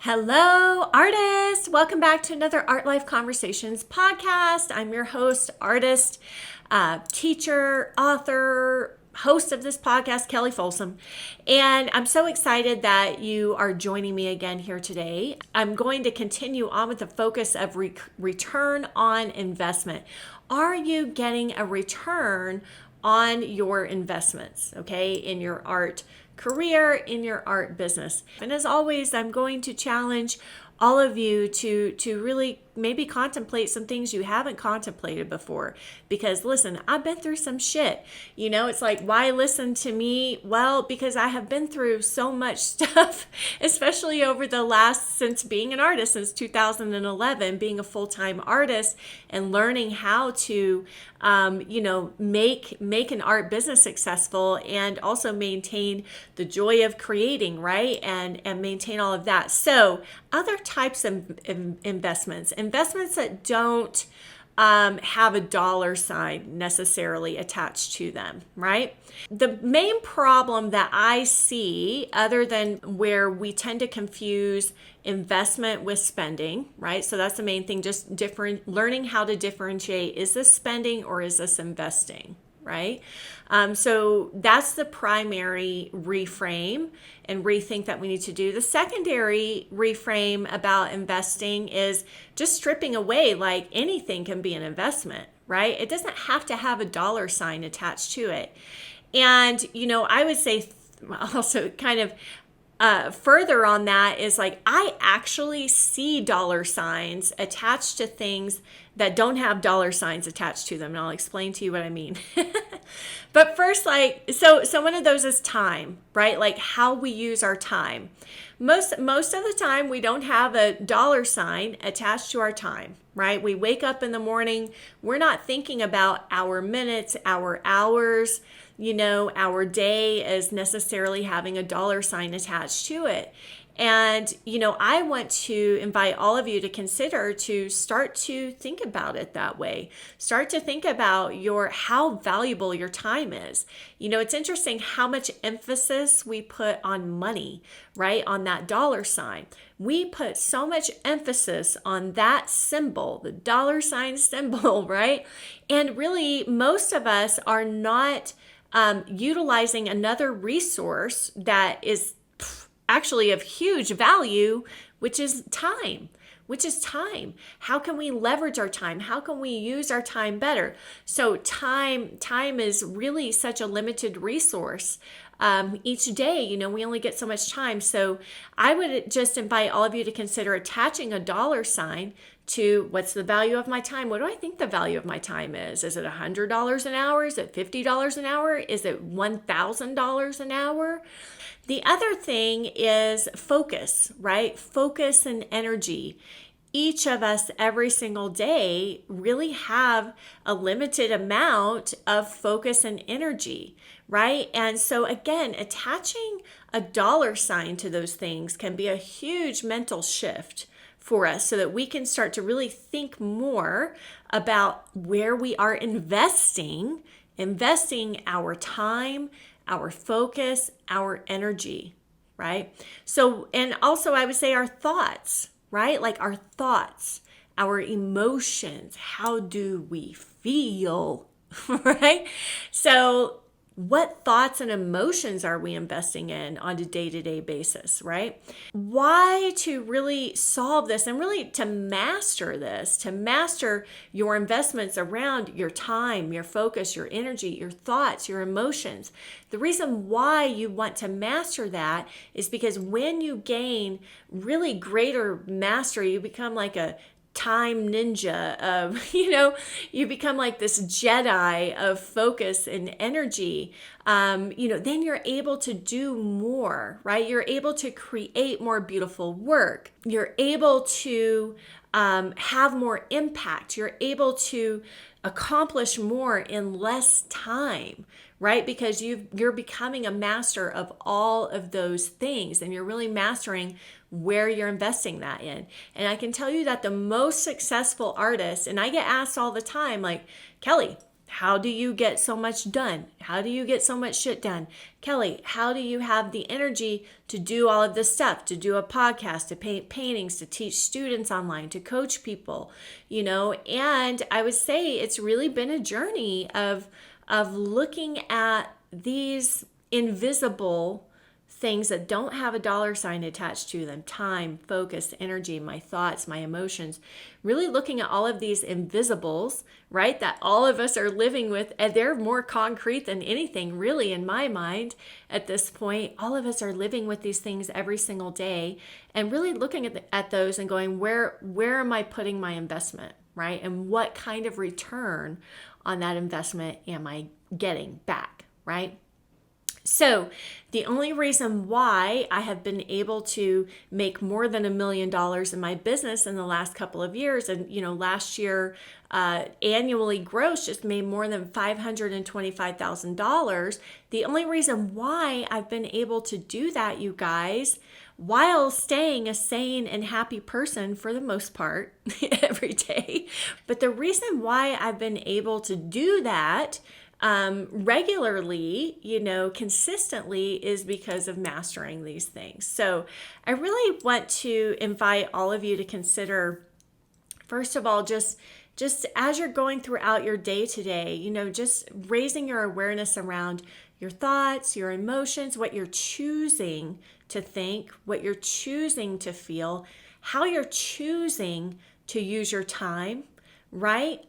Hello, artists! Welcome back to another Art Life Conversations podcast. I'm your host, artist, teacher, author, host of this podcast, Kelly Folsom. And I'm so excited that you are joining me again here today. I'm going to continue on with the focus of return on investment. Are you getting a return on your investments, okay, in your art career, in your art business? And as always, I'm going to challenge all of you to really maybe contemplate some things you haven't contemplated before. Because listen, I've been through some shit. You know, it's like, why listen to me? Well, because I have been through so much stuff, especially over the since being an artist, since 2011, being a full-time artist and learning how to, make an art business successful and also maintain the joy of creating, right? And maintain all of that. So other types of investments that don't have a dollar sign necessarily attached to them, right? The main problem that I see, other than where we tend to confuse investment with spending, right? So that's the main thing, just learning how to differentiate, is this spending or is this investing? Right? So that's the primary reframe and rethink that we need to do. The secondary reframe about investing is just stripping away, like anything can be an investment, right? It doesn't have to have a dollar sign attached to it. And, I would say also kind of further on that is like, I actually see dollar signs attached to things that don't have dollar signs attached to them. And I'll explain to you what I mean. But first, so one of those is time, right? Like how we use our time. Most of the time, we don't have a dollar sign attached to our time, right? We wake up in the morning, we're not thinking about our minutes, our hours, our day as necessarily having a dollar sign attached to it. And, I want to invite all of you to consider to start to think about it that way. Start to think about how valuable your time is. It's interesting how much emphasis we put on money, right? On that dollar sign. We put so much emphasis on that symbol, the dollar sign symbol, right? And really, most of us are not utilizing another resource that is actually of huge value, which is time. How can we leverage our time? How can we use our time better? So time is really such a limited resource. Each day, we only get so much time. So I would just invite all of you to consider attaching a dollar sign to what's the value of my time? What do I think the value of my time is? Is it $100 an hour? Is it $50 an hour? Is it $1,000 an hour? The other thing is focus, right? Focus and energy. Each of us every single day really have a limited amount of focus and energy, right? And so again, attaching a dollar sign to those things can be a huge mental shift for us so that we can start to really think more about where we are investing our time, our focus, our energy, right? So, and also I would say our thoughts, right? Like our thoughts, our emotions, how do we feel, right? So what thoughts and emotions are we investing in on a day-to-day basis, right? Why to really solve this and really to master this, to master your investments around your time, your focus, your energy, your thoughts, your emotions. The reason why you want to master that is because when you gain really greater mastery, you become like a time ninja of, you become like this Jedi of focus and energy. Then you're able to do more, right? You're able to create more beautiful work. You're able to have more impact. You're able to accomplish more in less time, right? Because you're becoming a master of all of those things, and you're really mastering where you're investing that in. And I can tell you that the most successful artists, and I get asked all the time, like, Kelly, How do you get so much done? How do you get so much shit done? Kelly, how do you have the energy to do all of this stuff, to do a podcast, to paint paintings, to teach students online, to coach people, And I would say it's really been a journey of looking at these invisible things that don't have a dollar sign attached to them: time, focus, energy, my thoughts, my emotions. Really looking at all of these invisibles, right, that all of us are living with, and they're more concrete than anything, really, in my mind at this point. All of us are living with these things every single day, and really looking at those and going, where am I putting my investment, right? And what kind of return on that investment am I getting back, right? So the only reason why I have been able to make more than $1 million in my business in the last couple of years, and last year annually gross just made more than $525,000. The only reason why I've been able to do that, you guys, while staying a sane and happy person for the most part every day, but the reason why I've been able to do that regularly, consistently, is because of mastering these things. So I really want to invite all of you to consider, first of all, just as you're going throughout your day today, just raising your awareness around your thoughts, your emotions, what you're choosing to think, what you're choosing to feel, how you're choosing to use your time, right?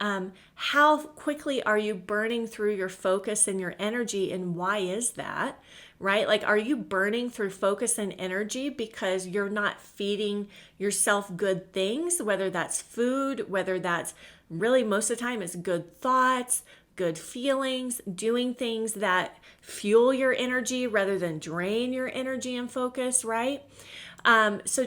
How quickly are you burning through your focus and your energy, and why is that, right? Like, are you burning through focus and energy because you're not feeding yourself good things, whether that's food, whether that's really most of the time it's good thoughts, good feelings, doing things that fuel your energy rather than drain your energy and focus, right? So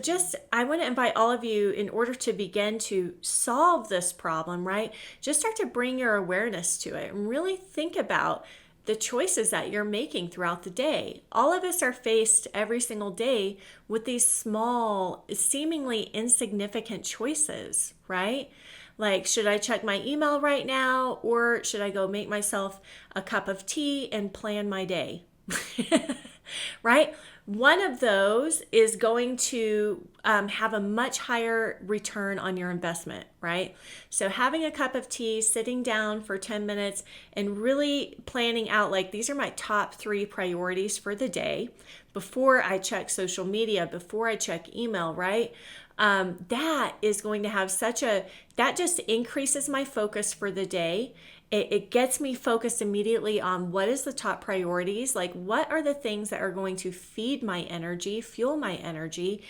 I want to invite all of you, in order to begin to solve this problem, right? Just start to bring your awareness to it and really think about the choices that you're making throughout the day. All of us are faced every single day with these small, seemingly insignificant choices, right? Like, should I check my email right now, or should I go make myself a cup of tea and plan my day? Right? One of those is going to have a much higher return on your investment, right? So having a cup of tea, sitting down for 10 minutes and really planning out, like, these are my top 3 priorities for the day before I check social media, before I check email, right? That is going to have that just increases my focus for the day. It gets me focused immediately on what is the top priorities, like what are the things that are going to feed my energy, fuel my energy,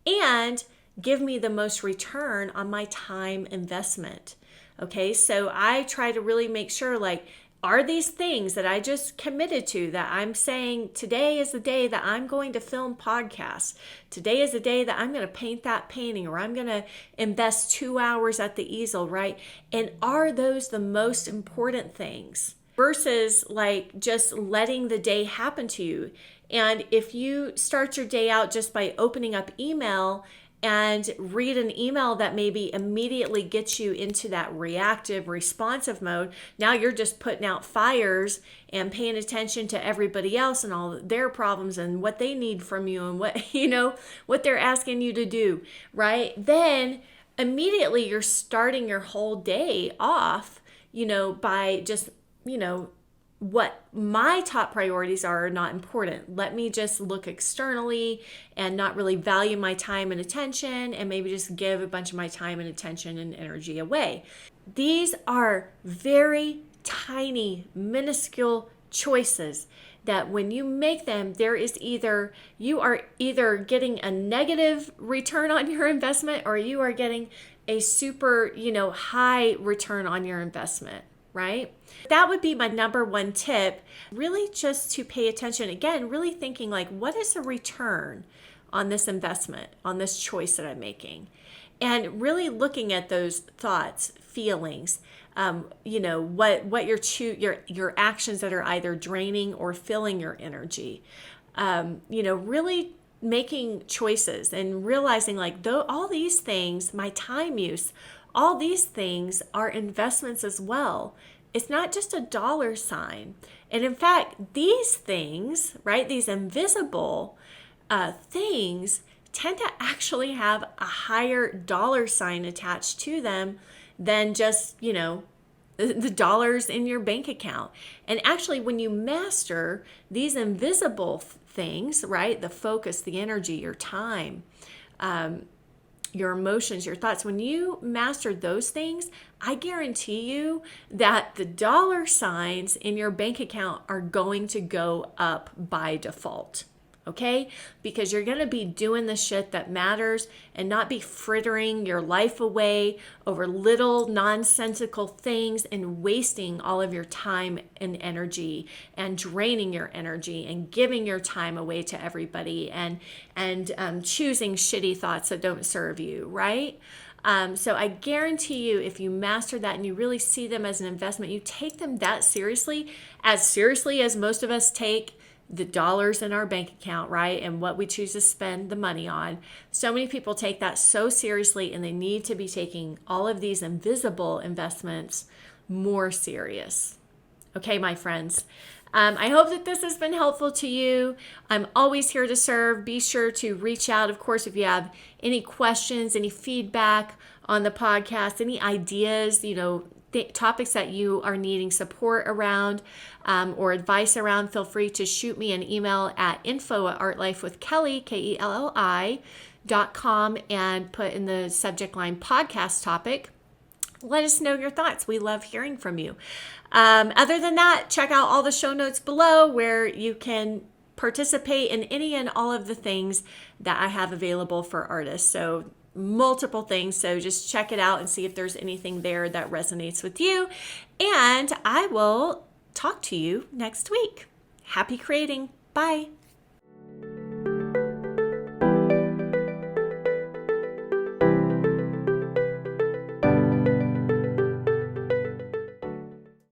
and give me the most return on my time investment. Okay, so I try to really make sure, like, are these things that I just committed to, that I'm saying today is the day that I'm going to film podcasts. Today is the day that I'm going to paint that painting, or I'm going to invest 2 hours at the easel, right? And are those the most important things versus like just letting the day happen to you? And if you start your day out just by opening up email and read an email that maybe immediately gets you into that reactive, responsive mode, now you're just putting out fires and paying attention to everybody else and all their problems and what they need from you and what, what they're asking you to do, right? Then immediately you're starting your whole day off, by just, what my top priorities are not important. Let me just look externally and not really value my time and attention, and maybe just give a bunch of my time and attention and energy away. These are very tiny, minuscule choices that when you make them, you are either getting a negative return on your investment, or you are getting a super, high return on your investment. Right? That would be my number one tip, really just to pay attention. Again, really thinking like, what is the return on this investment, on this choice that I'm making? And really looking at those thoughts, feelings, what your actions that are either draining or filling your energy. Really making choices and realizing like, though all these things, my time use, all these things are investments as well. it's not just a dollar sign. And in fact, these things, right, these invisible things tend to actually have a higher dollar sign attached to them than just, the dollars in your bank account. And actually, when you master these invisible things, right, the focus, the energy, your time, your emotions, your thoughts, when you master those things, I guarantee you that the dollar signs in your bank account are going to go up by default. Okay? Because you're going to be doing the shit that matters and not be frittering your life away over little nonsensical things and wasting all of your time and energy and draining your energy and giving your time away to everybody and choosing shitty thoughts that don't serve you, right? So I guarantee you, if you master that and you really see them as an investment, you take them that seriously as most of us take the dollars in our bank account, right? And what we choose to spend the money on. So many people take that so seriously, and they need to be taking all of these invisible investments more serious. Okay, my friends. I hope that this has been helpful to you. I'm always here to serve. Be sure to reach out, of course, if you have any questions, any feedback on the podcast, any ideas, topics that you are needing support around or advice around, feel free to shoot me an email at info@artlifewithkelly, KELLI.com, and put in the subject line podcast topic. Let us know your thoughts. We love hearing from you. Other than that, check out all the show notes below where you can participate in any and all of the things that I have available for artists. So multiple things. So just check it out and see if there's anything there that resonates with you. And I will talk to you next week. Happy creating. Bye.